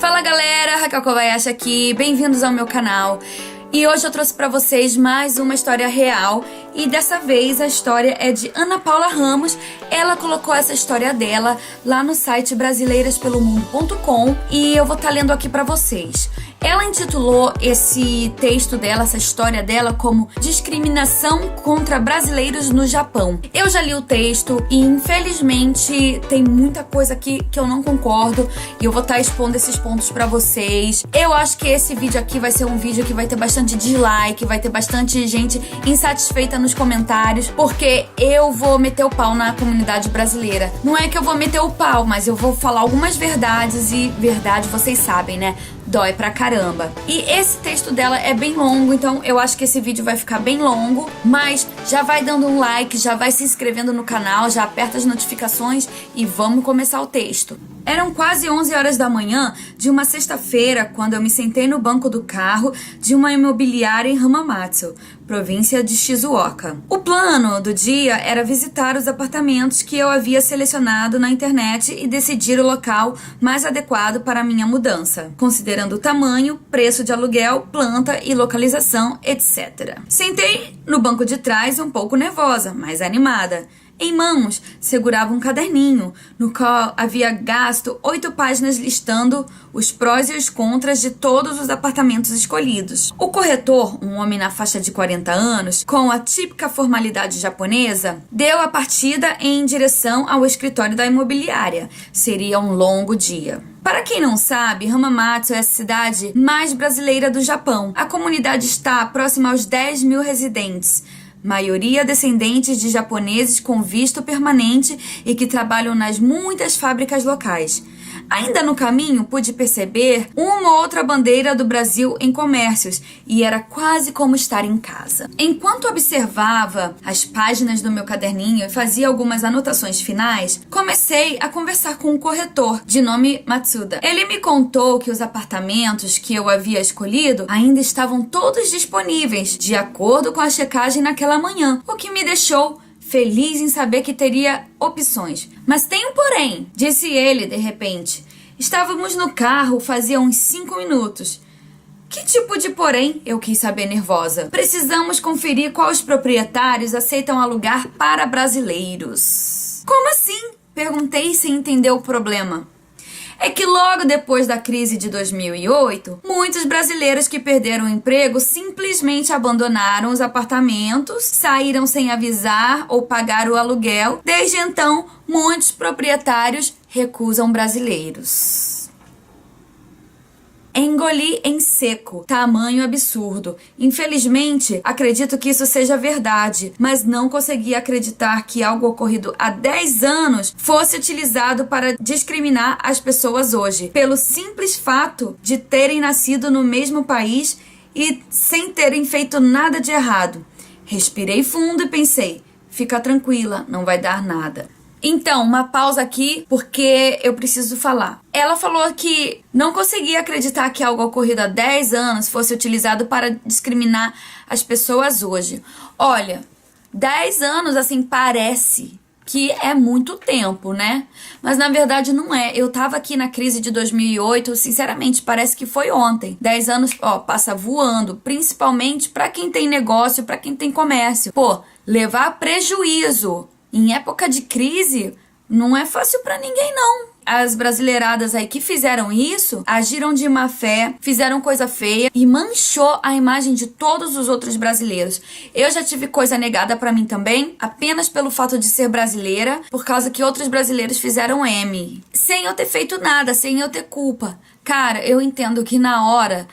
Fala galera, Raquel Kobayashi aqui, bem-vindos ao meu canal. E hoje eu trouxe pra vocês mais uma história real e dessa vez a história é de Ana Paula Ramos. Ela colocou essa história dela lá no site brasileiraspelomundo.com e eu vou estar lendo aqui pra vocês. Ela intitulou esse texto dela, essa história dela, como Discriminação contra Brasileiros no Japão. Eu já li o texto e infelizmente tem muita coisa aqui que eu não concordo e eu vou estar expondo esses pontos pra vocês. Eu acho que esse vídeo aqui vai ser um vídeo que vai ter bastante dislike, vai ter bastante gente insatisfeita nos comentários, porque eu vou meter o pau na comunidade brasileira. Não é que eu vou meter o pau, mas eu vou falar algumas verdades e verdade, vocês sabem, né? Dói pra caramba. E esse texto dela é bem longo, então eu acho que esse vídeo vai ficar bem longo, mas já vai dando um like, já vai se inscrevendo no canal, já aperta as notificações e vamos começar o texto. Eram quase 11 horas da manhã de uma sexta-feira quando eu me sentei no banco do carro de uma imobiliária em Hamamatsu, província de Shizuoka. O plano do dia era visitar os apartamentos que eu havia selecionado na internet e decidir o local mais adequado para a minha mudança, considerando o tamanho, preço de aluguel, planta e localização, etc. Sentei no banco de trás um pouco nervosa, mas animada. Em mãos, segurava um caderninho, no qual havia gasto 8 páginas listando os prós e os contras de todos os apartamentos escolhidos. O corretor, um homem na faixa de 40 anos, com a típica formalidade japonesa, deu a partida em direção ao escritório da imobiliária. Seria um longo dia. Para quem não sabe, Hamamatsu é a cidade mais brasileira do Japão. A comunidade está próxima aos 10 mil residentes, maioria descendentes de japoneses com visto permanente e que trabalham nas muitas fábricas locais. Ainda no caminho, pude perceber uma ou outra bandeira do Brasil em comércios e era quase como estar em casa. Enquanto observava as páginas do meu caderninho e fazia algumas anotações finais, comecei a conversar com um corretor de nome Matsuda. Ele me contou que os apartamentos que eu havia escolhido ainda estavam todos disponíveis, de acordo com a checagem naquela manhã, o que me deixou feliz em saber que teria opções. Mas tem um porém, disse ele de repente. Estávamos no carro fazia uns 5 minutos. Que tipo de porém? Eu quis saber nervosa. Precisamos conferir quais proprietários aceitam alugar para brasileiros. Como assim? Perguntei sem entender o problema. É que logo depois da crise de 2008, muitos brasileiros que perderam o emprego simplesmente abandonaram os apartamentos, saíram sem avisar ou pagar o aluguel. Desde então, muitos proprietários recusam brasileiros. Engoli em seco. Tamanho absurdo. Infelizmente, acredito que isso seja verdade, mas não consegui acreditar que algo ocorrido há 10 anos fosse utilizado para discriminar as pessoas hoje, pelo simples fato de terem nascido no mesmo país e sem terem feito nada de errado. Respirei fundo e pensei, fica tranquila, não vai dar nada. Então, uma pausa aqui, porque eu preciso falar. Ela falou que não conseguia acreditar que algo ocorrido há 10 anos fosse utilizado para discriminar as pessoas hoje. Olha, 10 anos, assim, parece que é muito tempo, né? Mas na verdade não é. Eu tava aqui na crise de 2008, sinceramente, parece que foi ontem. 10 anos, ó, passa voando, principalmente pra quem tem negócio, pra quem tem comércio. Pô, levar prejuízo em época de crise não é fácil pra ninguém, não. As brasileiradas aí que fizeram isso, agiram de má fé, fizeram coisa feia e manchou a imagem de todos os outros brasileiros. Eu já tive coisa negada pra mim também, apenas pelo fato de ser brasileira, por causa que outros brasileiros fizeram M. Sem eu ter feito nada, sem eu ter culpa. Cara, eu entendo que na hora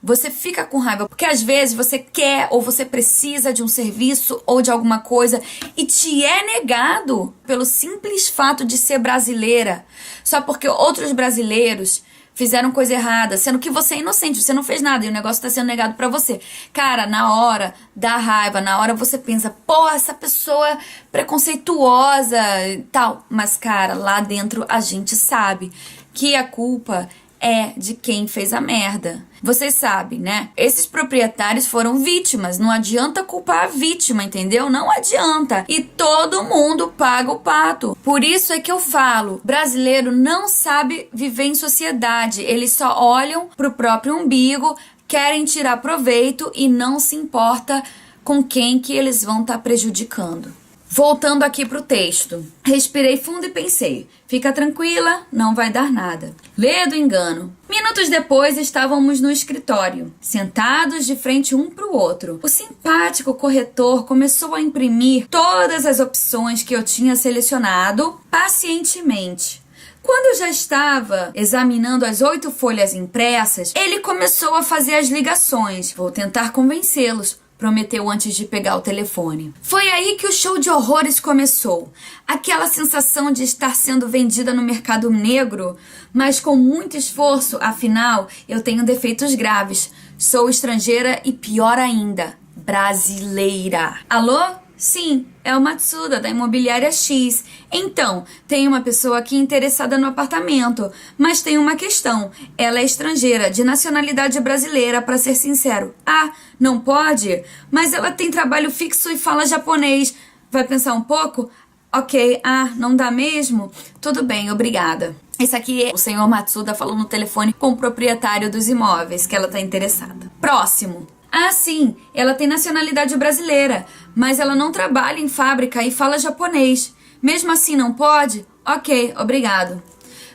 você fica com raiva, porque às vezes você quer ou você precisa de um serviço ou de alguma coisa e te é negado pelo simples fato de ser brasileira, só porque outros brasileiros fizeram coisa errada, sendo que você é inocente, você não fez nada e o negócio tá sendo negado pra você. Cara, na hora dá raiva, na hora você pensa, pô, essa pessoa é preconceituosa e tal, mas cara, lá dentro a gente sabe que a culpa é de quem fez a merda. Vocês sabem, né? Esses proprietários foram vítimas. Não adianta culpar a vítima, entendeu? Não adianta. E todo mundo paga o pato. Por isso é que eu falo, brasileiro não sabe viver em sociedade. Eles só olham pro próprio umbigo, querem tirar proveito e não se importa com quem que eles vão estar prejudicando. Voltando aqui pro texto. Respirei fundo e pensei, fica tranquila, não vai dar nada. Lê do engano. Minutos depois estávamos no escritório, sentados de frente um pro outro. O simpático corretor começou a imprimir todas as opções que eu tinha selecionado pacientemente. Quando eu já estava examinando as 8 folhas impressas, ele começou a fazer as ligações. Vou tentar convencê-los, prometeu antes de pegar o telefone. Foi aí que o show de horrores começou. Aquela sensação de estar sendo vendida no mercado negro, mas com muito esforço, afinal, eu tenho defeitos graves. Sou estrangeira e, pior ainda, brasileira. Alô? Sim, é o Matsuda, da imobiliária X. Então, tem uma pessoa aqui interessada no apartamento, mas tem uma questão. Ela é estrangeira, de nacionalidade brasileira, para ser sincero. Ah, não pode? Mas ela tem trabalho fixo e fala japonês. Vai pensar um pouco? Ok, não dá mesmo? Tudo bem, obrigada. Esse aqui é o senhor Matsuda falando no telefone com o proprietário dos imóveis que ela está interessada. Próximo. Ah, sim, ela tem nacionalidade brasileira, mas ela não trabalha em fábrica e fala japonês. Mesmo assim não pode? Ok, obrigado.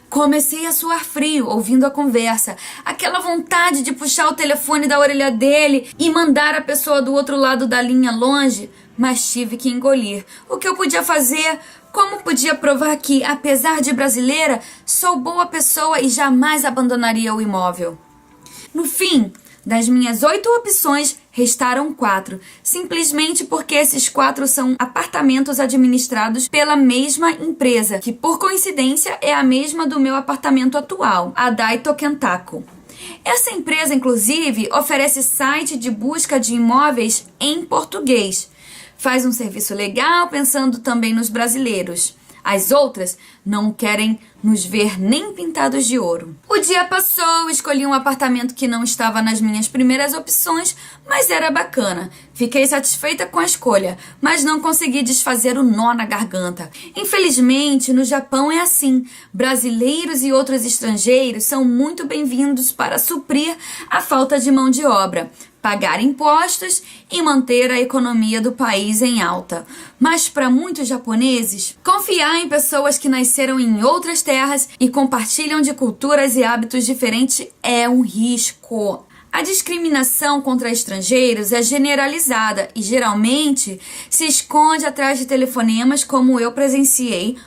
Comecei a suar frio ouvindo a conversa, aquela vontade de puxar o telefone da orelha dele e mandar a pessoa do outro lado da linha longe, mas tive que engolir. O que eu podia fazer? Como podia provar que, apesar de brasileira, sou boa pessoa e jamais abandonaria o imóvel? No fim, das minhas 8 opções, restaram 4, simplesmente porque esses 4 são apartamentos administrados pela mesma empresa, que por coincidência é a mesma do meu apartamento atual, a Daito Kentaku. Essa empresa, inclusive, oferece site de busca de imóveis em português. Faz um serviço legal pensando também nos brasileiros. As outras não querem nos ver nem pintados de ouro. O dia passou, escolhi um apartamento que não estava nas minhas primeiras opções, mas era bacana. Fiquei satisfeita com a escolha, mas não consegui desfazer o nó na garganta. Infelizmente, no Japão é assim. Brasileiros e outros estrangeiros são muito bem-vindos para suprir a falta de mão de obra, pagar impostos e manter a economia do país em alta. Mas para muitos japoneses, confiar em pessoas que nasceram em outras terras e compartilham de culturas e hábitos diferentes é um risco. A discriminação contra estrangeiros é generalizada e geralmente se esconde atrás de telefonemas como eu presenciei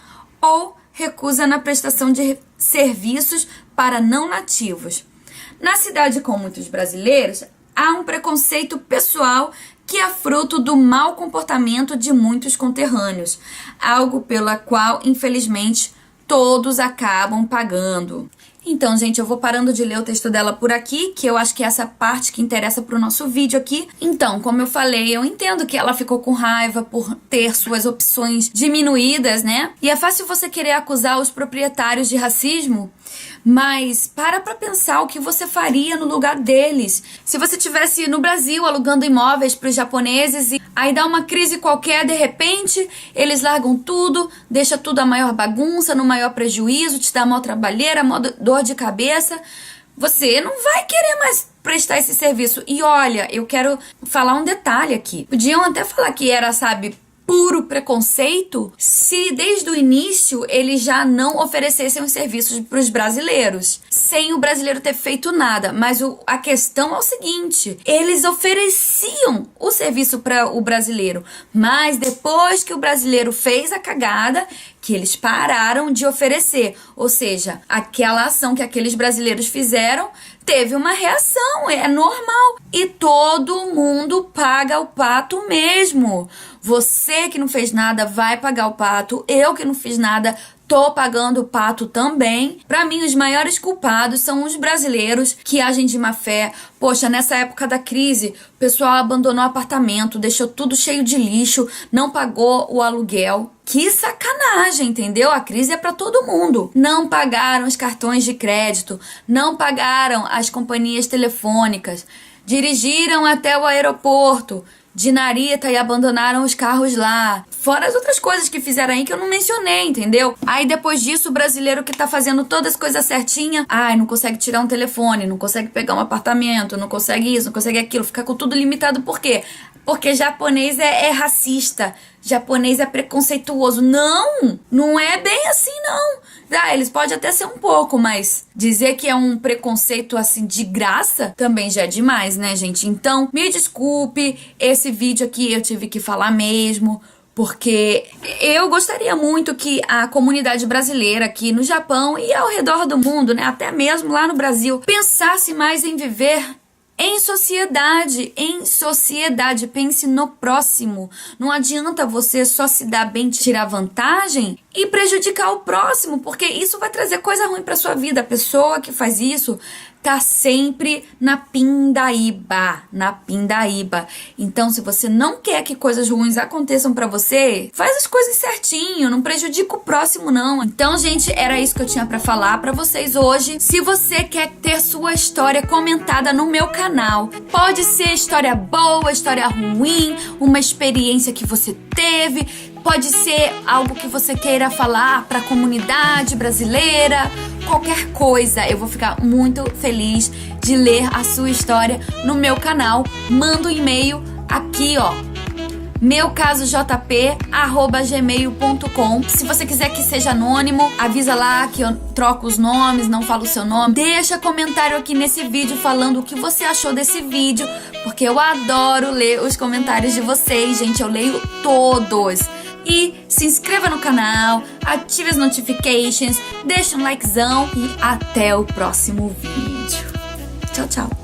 ou recusa na prestação de serviços para não nativos. Na cidade com muitos brasileiros, há um preconceito pessoal que é fruto do mau comportamento de muitos conterrâneos, algo pela qual, infelizmente, todos acabam pagando. Então, gente, eu vou parando de ler o texto dela por aqui, que eu acho que é essa parte que interessa pro nosso vídeo aqui. Então, como eu falei, eu entendo que ela ficou com raiva por ter suas opções diminuídas, né? E é fácil você querer acusar os proprietários de racismo, mas para pensar o que você faria no lugar deles. Se você estivesse no Brasil alugando imóveis para os japoneses e aí dá uma crise qualquer, de repente, eles largam tudo, deixa tudo a maior bagunça, no maior prejuízo, te dá mó trabalheira, mó dor de cabeça, você não vai querer mais prestar esse serviço. E olha, eu quero falar um detalhe aqui. Podiam até falar que era, sabe, puro preconceito se desde o início eles já não oferecessem os serviços para os brasileiros, sem o brasileiro ter feito nada. Mas a questão é o seguinte, eles ofereciam o serviço para o brasileiro, mas depois que o brasileiro fez a cagada, que eles pararam de oferecer. Ou seja, aquela ação que aqueles brasileiros fizeram teve uma reação, é normal. E todo mundo paga o pato mesmo. Você que não fez nada vai pagar o pato, eu que não fiz nada tô pagando o pato também. Pra mim, os maiores culpados são os brasileiros que agem de má fé. Poxa, nessa época da crise, o pessoal abandonou o apartamento, deixou tudo cheio de lixo, não pagou o aluguel. Que sacanagem, entendeu? A crise é pra todo mundo. Não pagaram os cartões de crédito, não pagaram as companhias telefônicas, dirigiram até o aeroporto de Narita e abandonaram os carros lá. Fora as outras coisas que fizeram aí que eu não mencionei, entendeu? Aí depois disso, o brasileiro que tá fazendo todas as coisas certinhas, não consegue tirar um telefone, não consegue pegar um apartamento, não consegue isso, não consegue aquilo, fica com tudo limitado. Por quê? Porque japonês é racista, japonês é preconceituoso. Não é bem assim, não. Eles podem até ser um pouco, mas dizer que é um preconceito assim de graça também já é demais, né, gente? Então, me desculpe, esse vídeo aqui eu tive que falar mesmo, porque eu gostaria muito que a comunidade brasileira aqui no Japão e ao redor do mundo, né, até mesmo lá no Brasil, pensasse mais em viver em sociedade, pense no próximo. Não adianta você só se dar bem, tirar vantagem e prejudicar o próximo, porque isso vai trazer coisa ruim pra sua vida. A pessoa que faz isso tá sempre na pindaíba. Então, se você não quer que coisas ruins aconteçam pra você, faz as coisas certinho, não prejudica o próximo, não. Então, gente, era isso que eu tinha pra falar pra vocês hoje. Se você quer ter sua história comentada no meu canal, pode ser história boa, história ruim, uma experiência que você teve, pode ser algo que você queira falar para a comunidade brasileira, qualquer coisa. Eu vou ficar muito feliz de ler a sua história no meu canal. Manda um e-mail aqui, ó, meucasojp@gmail.com. Se você quiser que seja anônimo, avisa lá que eu troco os nomes, não falo o seu nome. Deixa comentário aqui nesse vídeo falando o que você achou desse vídeo, porque eu adoro ler os comentários de vocês, gente. Eu leio todos. E se inscreva no canal, ative as notifications, deixa um likezão e até o próximo vídeo. Tchau, tchau.